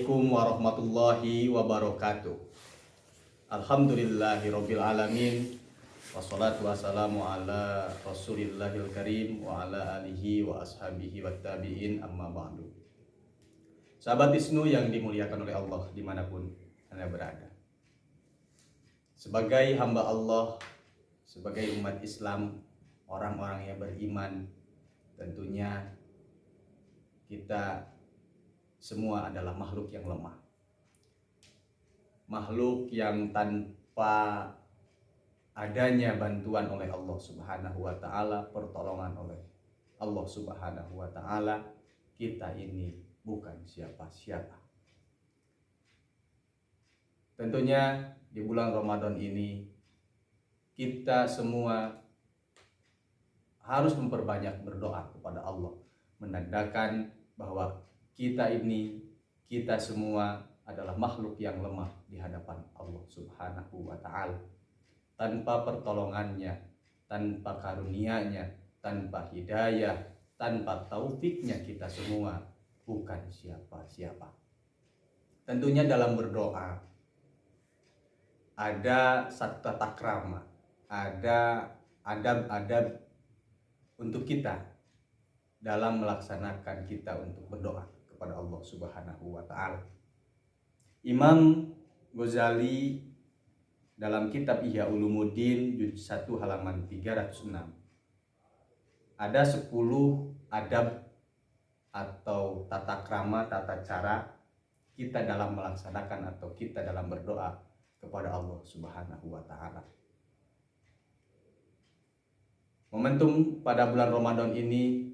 Assalamualaikum warahmatullahi wabarakatuh. Alhamdulillahirabbil alamin. Wassalatu wassalamu ala Rasulillahil karim wa ala alihi wa ashabihi wattabi'in amma ba'du. Sahabat Isnu yang dimuliakan oleh Allah dimanapun Anda berada. Sebagai hamba Allah, sebagai umat Islam, orang-orang yang beriman, tentunya kita semua adalah makhluk yang lemah. Makhluk yang tanpa adanya bantuan oleh Allah Subhanahu wa taala, pertolongan oleh Allah Subhanahu wa taala, kita ini bukan siapa-siapa. Tentunya di bulan Ramadan ini kita semua harus memperbanyak berdoa kepada Allah, menandakan bahwa kita semua adalah makhluk yang lemah di hadapan Allah Subhanahu wa taala. Tanpa pertolongannya, tanpa karunia-Nya, tanpa hidayah, tanpa taufiknya, kita semua bukan siapa-siapa. Tentunya dalam berdoa ada tata krama, ada adab-adab untuk kita dalam melaksanakan kita untuk berdoa kepada Allah Subhanahu wa taala. Imam Ghazali dalam kitab Ihya Ulumuddin juz 1 halaman 306 ada 10 adab atau tata krama, tata cara kita dalam melaksanakan atau kita dalam berdoa kepada Allah Subhanahu wa taala. Momentum pada bulan Ramadan ini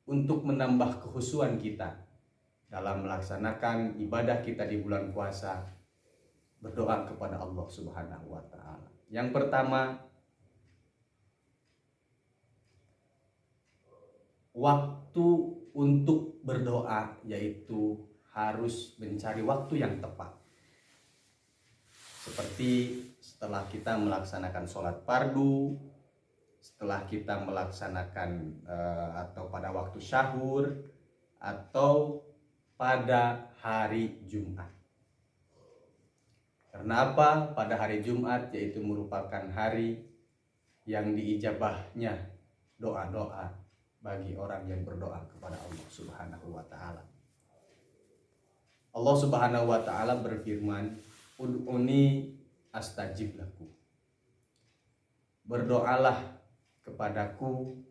untuk menambah kekhusyuan kita dalam melaksanakan ibadah kita di bulan puasa, berdoa kepada Allah Subhanahu wa taala. Yang pertama, waktu untuk berdoa, yaitu harus mencari waktu yang tepat. Seperti setelah kita melaksanakan sholat fardu, setelah kita melaksanakan atau pada waktu syahur, atau pada hari Jumat. Karena apa? Pada hari Jumat yaitu merupakan hari yang diijabahnya doa-doa bagi orang yang berdoa kepada Allah Subhanahu wa taala. Allah Subhanahu wa taala berfirman, "Ud'uni astajib lakum." Berdoalah kepadaku,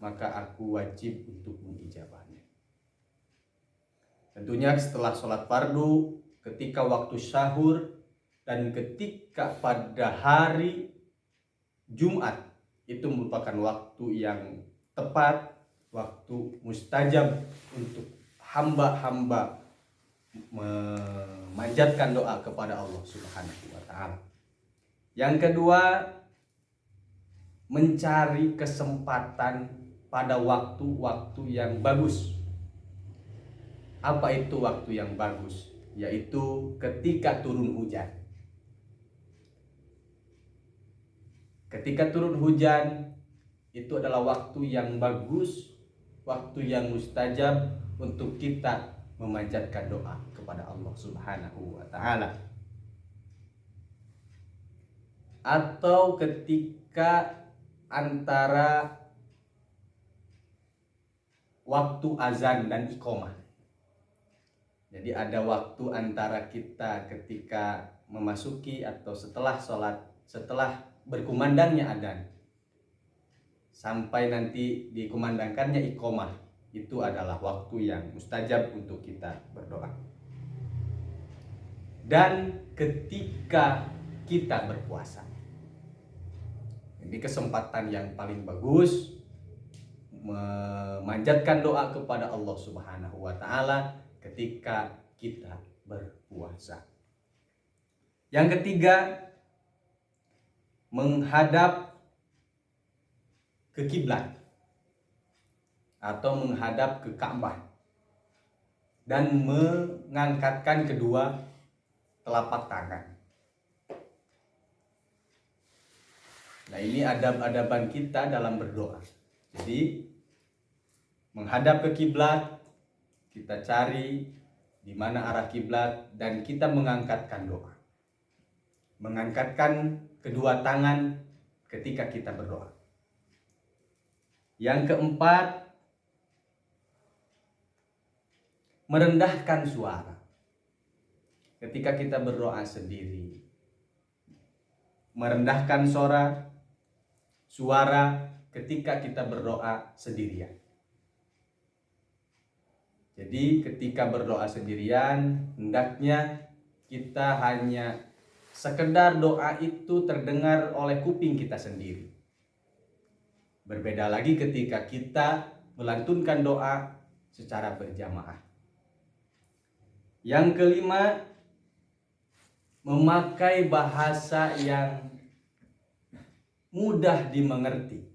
maka aku wajib untuk mengijabahnya. Tentunya setelah sholat fardu, ketika waktu syahur, dan ketika pada hari Jumat, itu merupakan waktu yang tepat, waktu mustajab untuk hamba-hamba memanjatkan doa kepada Allah Subhanahu wa taala. Yang kedua, mencari kesempatan pada waktu-waktu yang bagus. Apa itu waktu yang bagus? Yaitu ketika turun hujan. Ketika turun hujan itu adalah waktu yang bagus, waktu yang mustajab untuk kita memanjatkan doa kepada Allah Subhanahu wa taala. Atau ketika antara waktu azan dan iqomah. Jadi ada waktu antara kita ketika memasuki atau setelah sholat, setelah berkumandangnya adzan, sampai nanti dikumandangkannya iqomah. Itu adalah waktu yang mustajab untuk kita berdoa. Dan ketika kita berpuasa, ini kesempatan yang paling bagus memanjatkan doa kepada Allah Subhanahu wa taala ketika kita berpuasa. Yang ketiga, menghadap ke kiblat atau menghadap ke Ka'bah dan mengangkatkan kedua telapak tangan. Nah, ini adab-adaban kita dalam berdoa. Jadi menghadap ke kiblat, kita cari di di mana arah kiblat, dan kita mengangkatkan doa. Mengangkatkan kedua tangan ketika kita berdoa. Yang keempat, merendahkan suara ketika kita berdoa sendiri. Merendahkan suara ketika kita berdoa sendirian. Jadi ketika berdoa sendirian, hendaknya kita hanya sekedar doa itu terdengar oleh kuping kita sendiri. Berbeda lagi ketika kita melantunkan doa secara berjamaah. Yang kelima, memakai bahasa yang mudah dimengerti.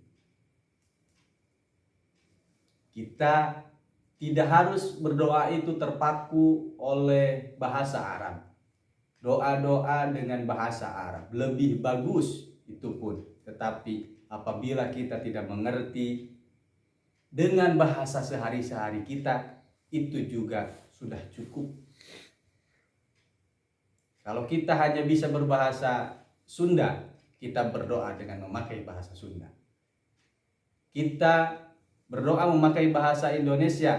Kita tidak harus berdoa itu terpaku oleh bahasa Arab. Doa-doa dengan bahasa Arab lebih bagus itu pun. Tetapi apabila kita tidak mengerti dengan bahasa sehari-hari kita, itu juga sudah cukup. Kalau kita hanya bisa berbahasa Sunda, kita berdoa dengan memakai bahasa Sunda. Kita berdoa memakai bahasa Indonesia,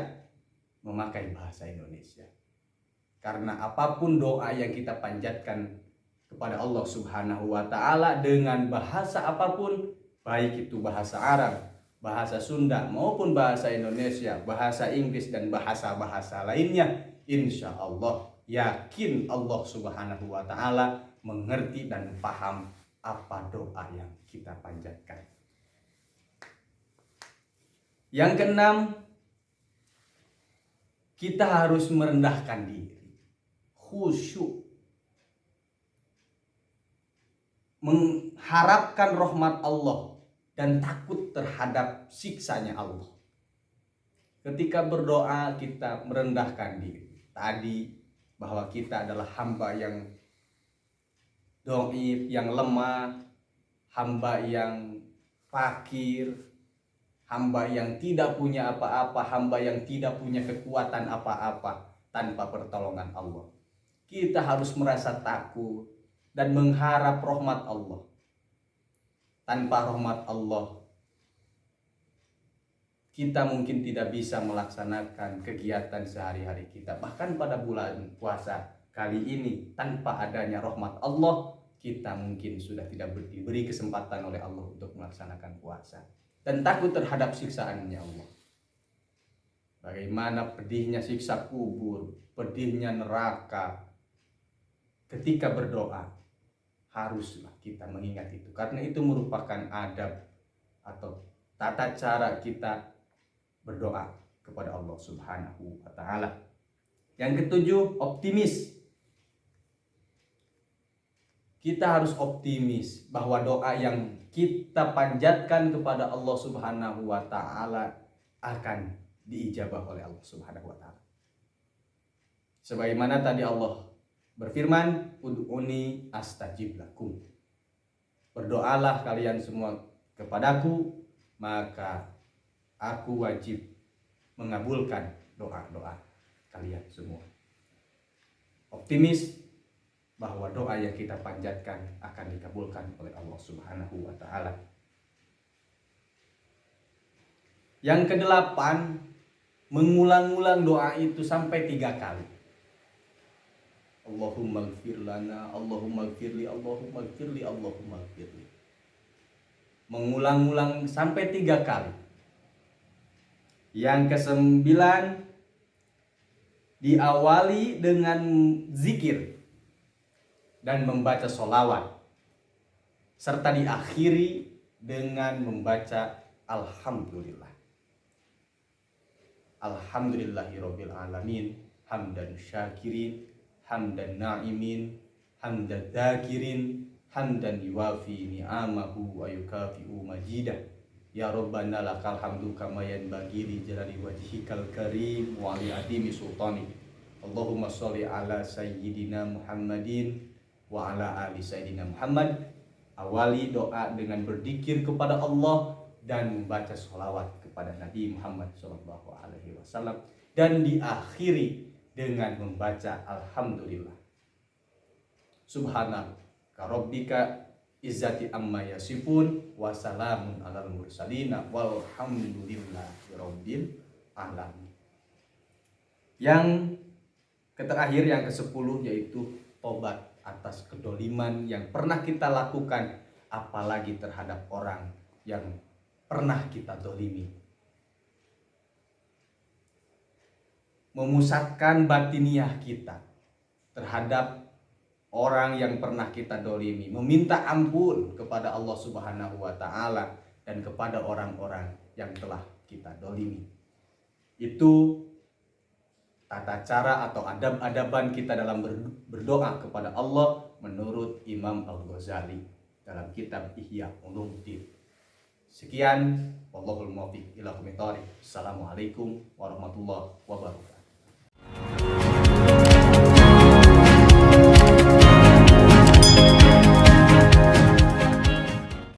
memakai bahasa Indonesia. Karena apapun doa yang kita panjatkan kepada Allah Subhanahu wa Ta'ala dengan bahasa apapun, baik itu bahasa Arab, bahasa Sunda maupun bahasa Indonesia, bahasa Inggris dan bahasa-bahasa lainnya, insya Allah yakin Allah Subhanahu wa Ta'ala mengerti dan paham apa doa yang kita panjatkan. Yang keenam, kita harus merendahkan diri, khusyuk, mengharapkan rahmat Allah dan takut terhadap siksanya Allah. Ketika berdoa kita merendahkan diri. Tadi bahwa kita adalah hamba yang dhaif, yang lemah, hamba yang fakir, hamba yang tidak punya apa-apa, hamba yang tidak punya kekuatan apa-apa tanpa pertolongan Allah. Kita harus merasa takut dan mengharap rahmat Allah. Tanpa rahmat Allah, kita mungkin tidak bisa melaksanakan kegiatan sehari-hari kita. Bahkan pada bulan puasa kali ini, tanpa adanya rahmat Allah, kita mungkin sudah tidak diberi kesempatan oleh Allah untuk melaksanakan puasa. Dan takut terhadap siksaannya Allah. Bagaimana pedihnya siksa kubur, pedihnya neraka. Ketika berdoa, haruslah kita mengingat itu. Karena itu merupakan adab atau tata cara kita berdoa kepada Allah Subhanahu wa Ta'ala. Yang ketujuh, optimis. Kita harus optimis bahwa doa yang kita panjatkan kepada Allah Subhanahu wa Ta'ala akan diijabah oleh Allah Subhanahu wa Ta'ala. Sebagaimana tadi Allah berfirman, ud'uni astajib lakum. Berdoalah kalian semua kepadaku, maka aku wajib mengabulkan doa-doa kalian semua. Optimis bahwa doa yang kita panjatkan akan dikabulkan oleh Allah Subhanahu wa Ta'ala. Yang kedelapan, mengulang-ulang doa itu sampai 3 kali. Allahumma ighfir lana, Allahumma ighfirli, Allahumma ighfirli, Allahumma ighfirli. Mengulang-ulang sampai 3 kali. Yang kesembilan, diawali dengan zikir dan membaca sholawat, serta diakhiri dengan membaca alhamdulillah. Alhamdulillahirabbil alamin, hamdan syakirin, hamdan na'imin, hamdan dzakirin, hamdan yuwafi ni'amahu wa yukafi'u majidah. Ya Rabbana lakal hamdu kama yanbaghi li jalali wajhikal karim wa li adimi sultani. Allahumma sholli ala sayyidina Muhammadin wa ala ali sayyidina Muhammad. Awali doa dengan berzikir kepada Allah dan membaca sholawat kepada Nabi Muhammad SAW, dan diakhiri dengan membaca alhamdulillah. Subhanaka rabbika izzati amma yasifun wa salamun alal mursalina walhamdulillahi rabbil alamin. Yang terakhir, yang ke-10, yaitu tobat atas kedoliman yang pernah kita lakukan, apalagi terhadap orang yang pernah kita dolimi. Memusatkan batiniah kita terhadap orang yang pernah kita dolimi, meminta ampun kepada Allah Subhanahu wa Ta'ala dan kepada orang-orang yang telah kita dolimi. Itu tata cara atau adab-adaban kita dalam berdoa kepada Allah menurut Imam Al-Ghazali dalam kitab Ihya Ulumuddin. Sekian, wallahul muwaffiq ila aqwamit thoriq. Assalamualaikum warahmatullahi wabarakatuh.